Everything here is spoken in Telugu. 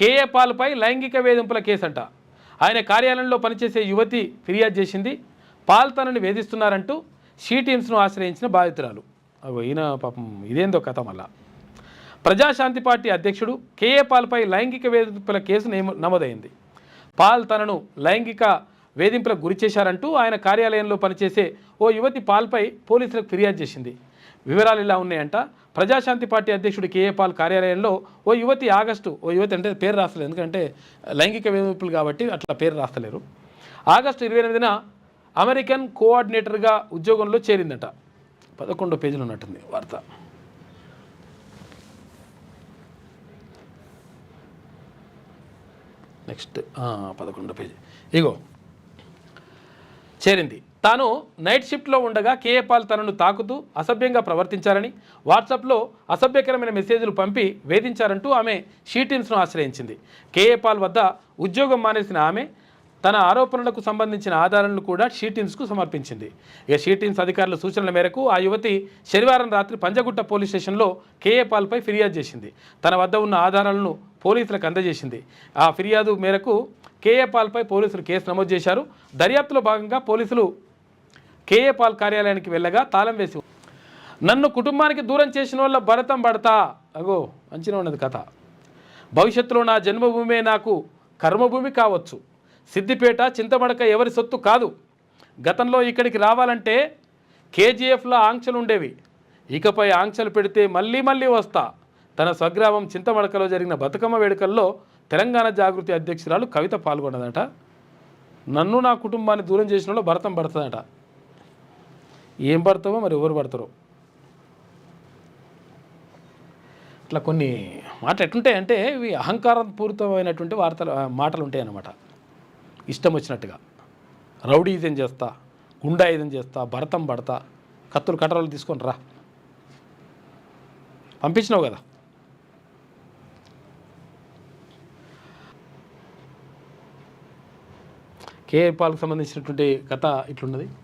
కేఏ పాల్పై లైంగిక వేధింపుల కేసంట. ఆయన కార్యాలయంలో పనిచేసే యువతి ఫిర్యాదు చేసింది. పాల్ తనని వేధిస్తున్నారంటూ షీ టీమ్స్ను ఆశ్రయించిన బాధితురాలు. ఈయన పాపం ఇదేందో కథ. మళ్ళా ప్రజాశాంతి పార్టీ అధ్యక్షుడు కేఏ పాల్పై లైంగిక వేధింపుల కేసు నమోదైంది. పాల్ తనను లైంగిక వేధింపులకు గురి చేశారంటూ ఆయన కార్యాలయంలో పనిచేసే ఓ యువతి పాల్పై పోలీసులకు ఫిర్యాదు చేసింది. వివరాలు ఇలా ఉన్నాయంట. ప్రజాశాంతి పార్టీ అధ్యక్షుడు కేఏ పాల్ కార్యాలయంలో ఓ యువతి అంటే పేరు రాస్తలేదు, ఎందుకంటే లైంగిక వేధింపులు కాబట్టి అట్లా పేరు రాస్తలేరు. ఆగస్టు 28న అమెరికన్ కోఆర్డినేటర్గా ఉద్యోగంలో చేరిందట. 11 పేజీలు ఉన్నట్టుంది వార్త. Next 11 page. ఇగో చేరింది. తాను నైట్ షిఫ్ట్లో ఉండగా కేఏ పాల్ తనను తాకుతూ అసభ్యంగా ప్రవర్తించారని, వాట్సాప్లో అసభ్యకరమైన మెసేజ్లు పంపి వేధించారంటూ ఆమె షీ టీమ్స్ను ఆశ్రయించింది. కేఏ పాల్ వద్ద ఉద్యోగం మానేసిన ఆమె తన ఆరోపణలకు సంబంధించిన ఆధారాలను కూడా షీ టీమ్స్కు సమర్పించింది. ఇక షీ టీమ్స్ అధికారుల సూచనల మేరకు ఆ యువతి శనివారం రాత్రి పంజగుట్ట పోలీస్ స్టేషన్లో కేఏ పాల్పై ఫిర్యాదు చేసింది. తన వద్ద ఉన్న ఆధారాలను పోలీసులకు అందజేసింది. ఆ ఫిర్యాదు మేరకు కేఏ పాల్పై పోలీసులు కేసు నమోదు చేశారు. దర్యాప్తులో భాగంగా పోలీసులు కేఏ పాల్ కార్యాలయానికి వెళ్ళగా తాళం వేసి, నన్ను కుటుంబానికి దూరం చేసిన వాళ్ళ భరతం పడతా. అగో మంచిగా ఉన్నది కథ. భవిష్యత్తులో నా జన్మభూమే నాకు కర్మభూమి కావచ్చు. సిద్దిపేట చింతమడక ఎవరి సొత్తు కాదు. గతంలో ఇక్కడికి రావాలంటే కేజీఎఫ్లో ఆంక్షలు ఉండేవి. ఇకపై ఆంక్షలు పెడితే మళ్ళీ వస్తా. తన స్వగ్రామం చింతమడకలో జరిగిన బతుకమ్మ వేడుకల్లో తెలంగాణ జాగృతి అధ్యక్షురాలు కవిత పాల్గొన్నదట. నన్ను నా కుటుంబాన్ని దూరం చేసిన వాళ్ళు భరతం పడుతుందట. ఏం పడతావో మరి ఎవరు పడతారో. ఇట్లా కొన్ని మాటలు ఎట్లుంటాయి అంటే ఇవి అహంకారం పూరితమైనటువంటి మాటలు ఉంటాయి అన్నమాట. ఇష్టం వచ్చినట్టుగా రౌడీజం చేస్తా, గుండాయిజం చేస్తా, భరతం పడతా, కత్తులు కట్టరాలు తీసుకొని రా పంపించినావు కదా. కేఏ పాల్కి సంబంధించినటువంటి కథ ఇట్లున్నది.